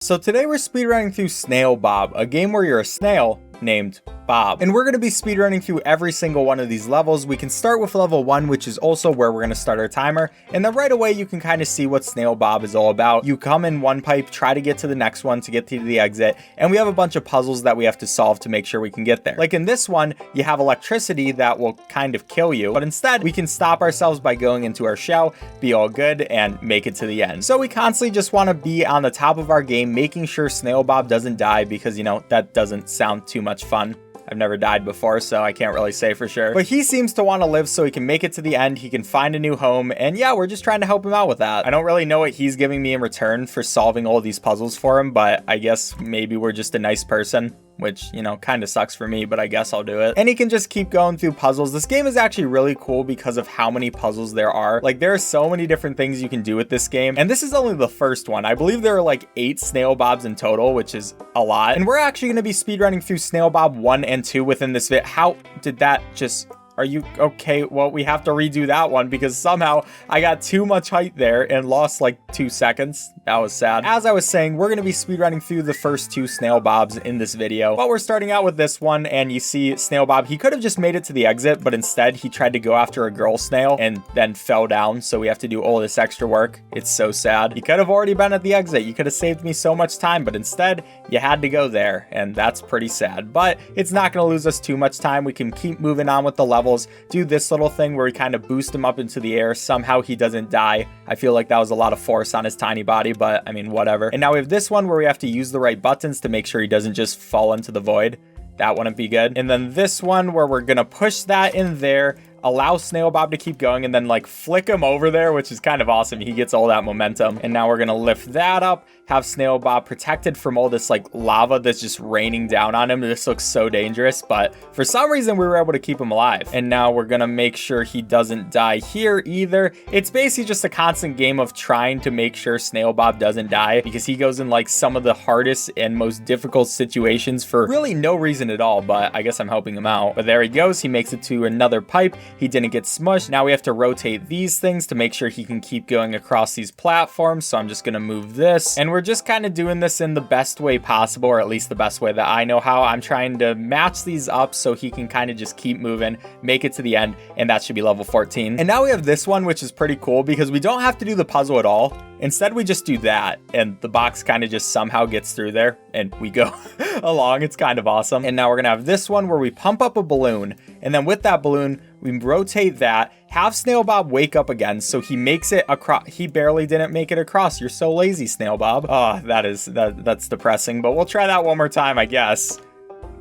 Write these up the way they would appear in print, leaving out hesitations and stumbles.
So today we're speedrunning through Snail Bob, a game where you're a snail named Bob. And we're going to be speedrunning through every single one of these levels. We can start with level 1, which is also where we're going to start our timer. And then right away, you can kind of see what Snail Bob is all about. You come in one pipe, try to get to the next one to get to the exit. And we have a bunch of puzzles that we have to solve to make sure we can get there. Like in this one, you have electricity that will kind of kill you. But instead, we can stop ourselves by going into our shell, be all good, and make it to the end. So we constantly just want to be on the top of our game, making sure Snail Bob doesn't die because, you know, that doesn't sound too much fun. I've never died before, so I can't really say for sure. But he seems to want to live so he can make it to the end, he can find a new home, and yeah, we're just trying to help him out with that. I don't really know what he's giving me in return for solving all these puzzles for him, but I guess maybe we're just a nice person, which, you know, kind of sucks for me, but I guess I'll do it. And he can just keep going through puzzles. This game is actually really cool because of how many puzzles there are. Like, there are so many different things you can do with this game, and this is only the first one. I believe there are like 8 Snail Bobs in total, which is a lot. And we're actually going to be speedrunning through Snail Bob 1 and 2 within this video. How did that just... Are you okay? Well, we have to redo that one because somehow I got too much height there and lost like 2 seconds. That was sad. As I was saying, we're going to be speedrunning through the first 2 Snail Bobs in this video. But we're starting out with this one, and you see Snail Bob, he could have just made it to the exit, but instead he tried to go after a girl snail and then fell down. So we have to do all this extra work. It's so sad. You could have already been at the exit. You could have saved me so much time, but instead you had to go there, and that's pretty sad. But it's not going to lose us too much time. We can keep moving on with the level. Do this little thing where we kind of boost him up into the air. Somehow he doesn't die. I feel like that was a lot of force on his tiny body, but I mean, whatever. And now we have this one where we have to use the right buttons to make sure he doesn't just fall into the void. That wouldn't be good. And then this one where we're gonna push that in there, allow Snail Bob to keep going, and then like flick him over there, which is kind of awesome. He gets all that momentum. And now we're gonna lift that up, have Snail Bob protected from all this like lava that's just raining down on him. This looks so dangerous, but for some reason we were able to keep him alive. And now we're gonna make sure he doesn't die here either. It's basically just a constant game of trying to make sure Snail Bob doesn't die, because he goes in like some of the hardest and most difficult situations for really no reason at all, but I guess I'm helping him out. But there he goes. He makes it to another pipe. He didn't get smushed. Now we have to rotate these things to make sure he can keep going across these platforms. So I'm just gonna move this, and we're just kind of doing this in the best way possible, or at least the best way that I know how. I'm trying to match these up so he can kind of just keep moving, make it to the end, and that should be level 14. And now we have this one, which is pretty cool because we don't have to do the puzzle at all. Instead, we just do that, and the box kind of just somehow gets through there, and we go along. It's kind of awesome. And now we're gonna have this one where we pump up a balloon, and then with that balloon, we rotate that, have Snail Bob wake up again, so he makes it across. He barely didn't make it across. You're so lazy, Snail Bob. Oh, that's depressing, but we'll try that one more time, I guess.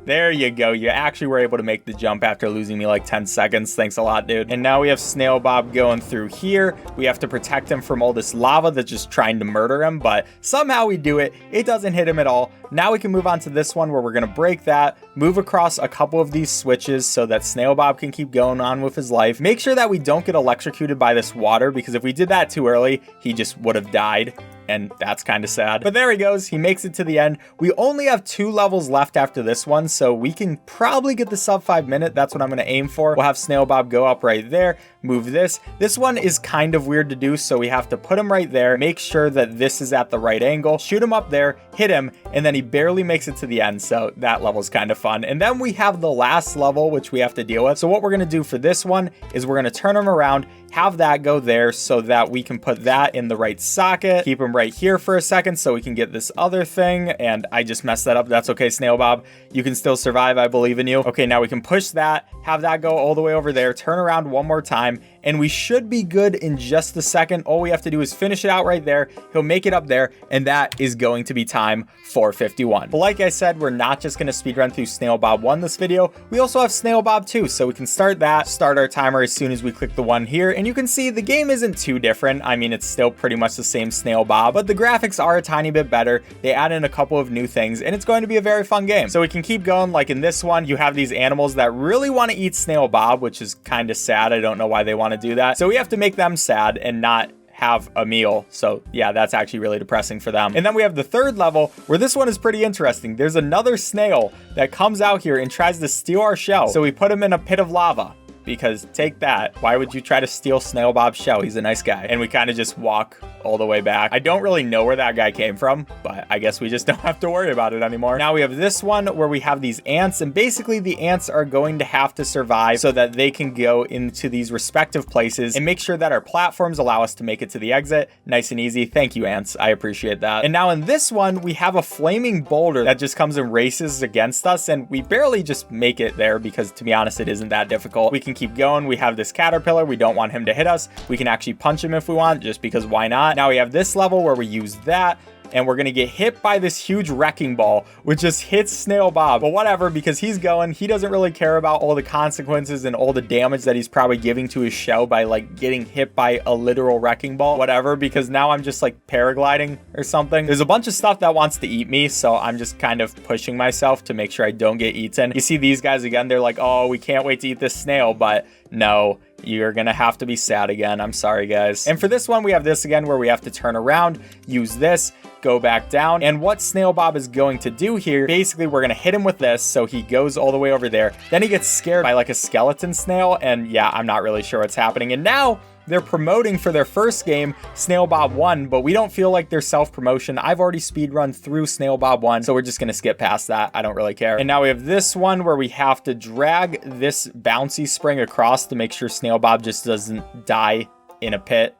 There you go. You actually were able to make the jump after losing me like 10 seconds. Thanks a lot, dude. And now we have Snail Bob going through here. We have to protect him from all this lava that's just trying to murder him, but somehow we do it. It doesn't hit him at all. Now we can move on to this one where we're going to break that, move across a couple of these switches so that Snail Bob can keep going on with his life. Make sure that we don't get electrocuted by this water, because if we did that too early, he just would have died. And that's kind of sad. But there he goes. He makes it to the end. We only have 2 levels left after this one, so we can probably get the sub 5 minute. That's what I'm going to aim for. We'll have Snail Bob go up right there, move this. This one is kind of weird to do, so we have to put him right there, make sure that this is at the right angle, shoot him up there, hit him, and then he barely makes it to the end, so that level's kind of fun. And then we have the last level, which we have to deal with. So what we're going to do for this one is we're going to turn him around, have that go there so that we can put that in the right socket, keep him right here for a second so we can get this other thing. And I just messed that up. That's okay, Snail Bob. You can still survive. I believe in you. Okay, now we can push that, have that go all the way over there, turn around one more time, and we should be good in just a second. All we have to do is finish it out right there. He'll make it up there, and that is going to be time 4:51. But like I said, we're not just going to speedrun through Snail Bob 1 this video. We also have Snail Bob 2, so we can start that, start our timer as soon as we click the 1 here. And you can see the game isn't too different. I mean, it's still pretty much the same Snail Bob, but the graphics are a tiny bit better. They add in a couple of new things, and it's going to be a very fun game. So we can keep going. Like in this one, you have these animals that really want to eat Snail Bob, which is kind of sad. I don't know why they want to do that. So we have to make them sad and not have a meal. So yeah, that's actually really depressing for them. And then we have the third level where this one is pretty interesting. There's another snail that comes out here and tries to steal our shell. So we put him in a pit of lava. Because take that. Why would you try to steal Snail Bob's shell? He's a nice guy. And we kind of just walk all the way back. I don't really know where that guy came from, but I guess we just don't have to worry about it anymore. Now we have this one where we have these ants, and basically the ants are going to have to survive so that they can go into these respective places and make sure that our platforms allow us to make it to the exit. Nice and easy. Thank you, ants. I appreciate that. And now in this one, we have a flaming boulder that just comes and races against us, and we barely just make it there because, to be honest, it isn't that difficult. We can keep going. We have this caterpillar. We don't want him to hit us. We can actually punch him if we want, just because why not? Now we have this level where we use that, and we're gonna get hit by this huge wrecking ball, which just hits Snail Bob. But whatever, because he's going, he doesn't really care about all the consequences and all the damage that he's probably giving to his shell by like getting hit by a literal wrecking ball. Whatever, because now I'm just like paragliding or something. There's a bunch of stuff that wants to eat me, so I'm just kind of pushing myself to make sure I don't get eaten. You see these guys again, they're like, oh, we can't wait to eat this snail, but no, you're gonna have to be sad again. I'm sorry, guys. And for this one, we have this again where we have to turn around, use this, go back down. And what Snail Bob is going to do here, basically we're gonna hit him with this so he goes all the way over there. Then he gets scared by like a skeleton snail, and yeah, I'm not really sure what's happening. And now they're promoting for their first game, Snail Bob 1, but we don't feel like they're self-promotion. I've already speedrun through Snail Bob 1, so we're just gonna skip past that. I don't really care. And now we have this one where we have to drag this bouncy spring across to make sure Snail Bob just doesn't die in a pit.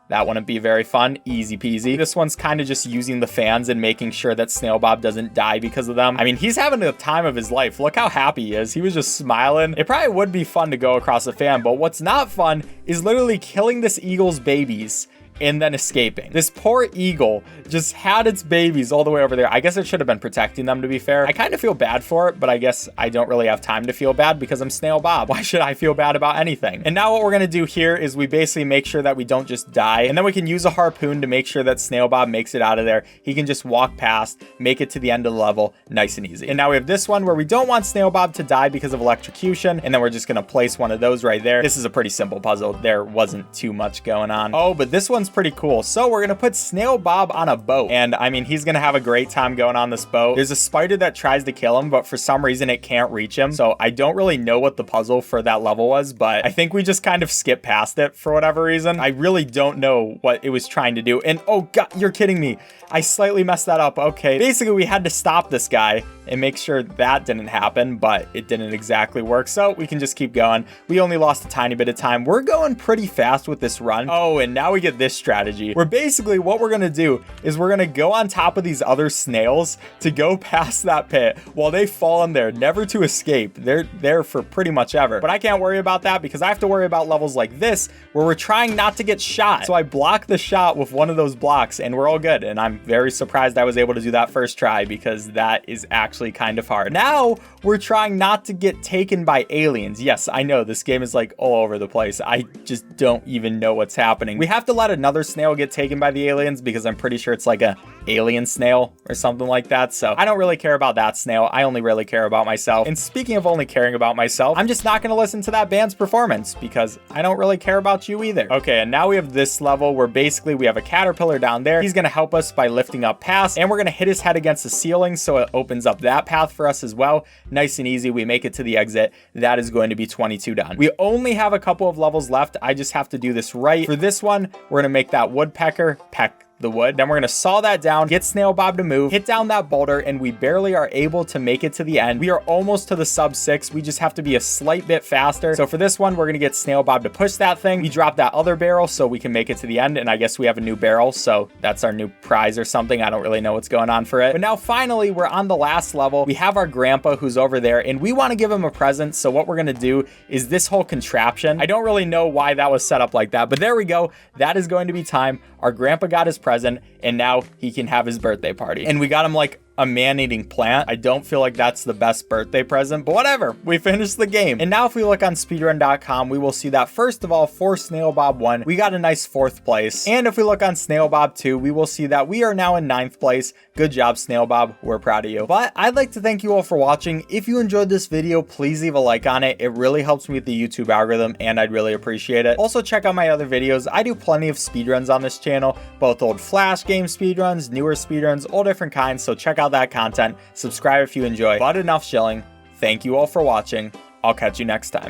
That wouldn't be very fun. Easy peasy. This one's kind of just using the fans and making sure that Snail Bob doesn't die because of them. I mean, he's having the time of his life. Look how happy he is. He was just smiling. It probably would be fun to go across a fan, but what's not fun is literally killing this eagle's babies and then escaping. This poor eagle just had its babies all the way over there. I guess it should have been protecting them, to be fair. I kind of feel bad for it, but I guess I don't really have time to feel bad because I'm Snail Bob. Why should I feel bad about anything? And now what we're gonna do here is we basically make sure that we don't just die, and then we can use a harpoon to make sure that Snail Bob makes it out of there. He can just walk past, make it to the end of the level, nice and easy. And now we have this one where we don't want Snail Bob to die because of electrocution, and then we're just gonna place one of those right there. This is a pretty simple puzzle. There wasn't too much going on. Oh, but this one's pretty cool. So we're gonna put Snail Bob on a boat, and I mean, he's gonna have a great time going on this boat. There's a spider that tries to kill him, but for some reason it can't reach him. So I don't really know what the puzzle for that level was, but I think we just kind of skipped past it for whatever reason. I really don't know what it was trying to do. And oh god, you're kidding me. I slightly messed that up. Okay, basically we had to stop this guy and make sure that didn't happen, but it didn't exactly work, so we can just keep going. We only lost a tiny bit of time. We're going pretty fast with this run. Oh, and now we get this strategy where basically what we're gonna do is we're gonna go on top of these other snails to go past that pit while they fall in there, never to escape. They're there for pretty much ever, but I can't worry about that because I have to worry about levels like this where we're trying not to get shot. So I block the shot with one of those blocks and we're all good, and I'm very surprised I was able to do that first try because that is actually kind of hard. Now we're trying not to get taken by aliens. Yes, I know this game is like all over the place. I just don't even know what's happening. We have to let another snail get taken by the aliens because I'm pretty sure it's like a alien snail or something like that. So I don't really care about that snail. I only really care about myself. And speaking of only caring about myself, I'm just not going to listen to that band's performance because I don't really care about you either. Okay, and now we have this level where basically we have a caterpillar down there. He's going to help us by lifting up past, and we're going to hit his head against the ceiling so it opens up that path for us as well. Nice and easy. We make it to the exit. That is going to be 22 done. We only have a couple of levels left. I just have to do this right. For this one, we're going to make that woodpecker peck the wood. Then we're going to saw that down, get Snail Bob to move, hit down that boulder, and we barely are able to make it to the end. We are almost to the sub 6. We just have to be a slight bit faster. So for this one, we're going to get Snail Bob to push that thing. We drop that other barrel so we can make it to the end, and I guess we have a new barrel, so that's our new prize or something. I don't really know what's going on for it. But now finally, we're on the last level. We have our grandpa who's over there, and we want to give him a present. So what we're going to do is this whole contraption. I don't really know why that was set up like that, but there we go. That is going to be time. Our grandpa got his present, and now he can have his birthday party. And we got him like a man-eating plant. I don't feel like that's the best birthday present, but whatever. We finished the game. And now if we look on speedrun.com, we will see that first of all, for Snail Bob 1, we got a nice 4th place. And if we look on Snail Bob 2, we will see that we are now in 9th place. Good job, Snail Bob. We're proud of you. But I'd like to thank you all for watching. If you enjoyed this video, please leave a like on it. It really helps me with the YouTube algorithm, and I'd really appreciate it. Also, check out my other videos. I do plenty of speedruns on this channel, both old Flash game speedruns, newer speedruns, all different kinds. So check out that content. Subscribe if you enjoy. But enough shilling. Thank you all for watching. I'll catch you next time.